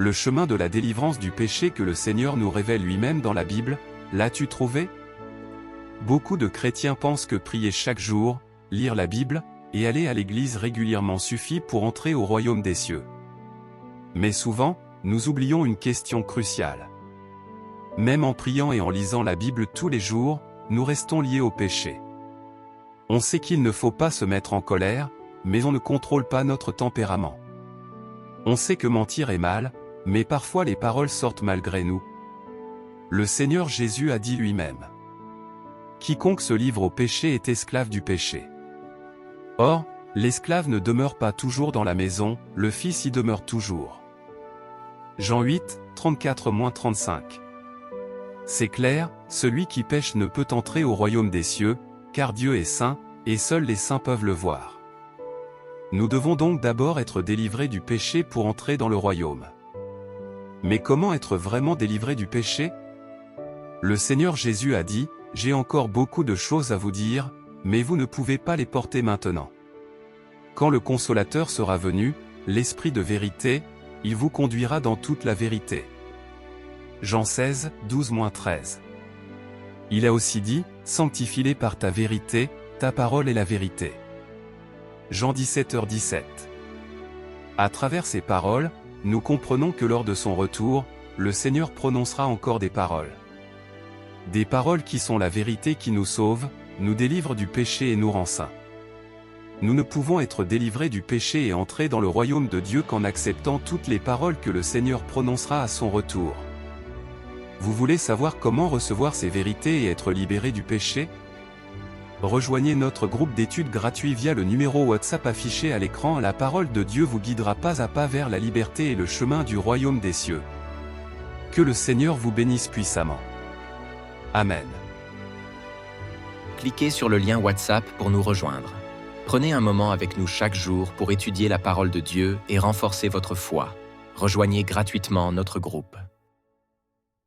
Le chemin de la délivrance du péché que le Seigneur nous révèle lui-même dans la Bible, l'as-tu trouvé? Beaucoup de chrétiens pensent que prier chaque jour, lire la Bible, et aller à l'église régulièrement suffit pour entrer au royaume des cieux. Mais souvent, nous oublions une question cruciale. Même en priant et en lisant la Bible tous les jours, nous restons liés au péché. On sait qu'il ne faut pas se mettre en colère, mais on ne contrôle pas notre tempérament. On sait que mentir est mal, mais parfois les paroles sortent malgré nous. Le Seigneur Jésus a dit lui-même: quiconque se livre au péché est esclave du péché. Or, l'esclave ne demeure pas toujours dans la maison, le Fils y demeure toujours. Jean 8, 34-35. C'est clair, celui qui pêche ne peut entrer au royaume des cieux, car Dieu est saint, et seuls les saints peuvent le voir. Nous devons donc d'abord être délivrés du péché pour entrer dans le royaume. Mais comment être vraiment délivré du péché? Le Seigneur Jésus a dit: j'ai encore beaucoup de choses à vous dire, mais vous ne pouvez pas les porter maintenant. Quand le Consolateur sera venu, l'Esprit de vérité, il vous conduira dans toute la vérité. Jean 16, 12-13. Il a aussi dit: sanctifie-les par ta vérité, ta parole est la vérité. Jean 17h17. À travers ces paroles, nous comprenons que lors de son retour, le Seigneur prononcera encore des paroles. Des paroles qui sont la vérité qui nous sauve, nous délivre du péché et nous rend saints. Nous ne pouvons être délivrés du péché et entrer dans le royaume de Dieu qu'en acceptant toutes les paroles que le Seigneur prononcera à son retour. Vous voulez savoir comment recevoir ces vérités et être libéré du péché? Rejoignez notre groupe d'études gratuit via le numéro WhatsApp affiché à l'écran. La parole de Dieu vous guidera pas à pas vers la liberté et le chemin du royaume des cieux. Que le Seigneur vous bénisse puissamment. Amen. Cliquez sur le lien WhatsApp pour nous rejoindre. Prenez un moment avec nous chaque jour pour étudier la parole de Dieu et renforcer votre foi. Rejoignez gratuitement notre groupe.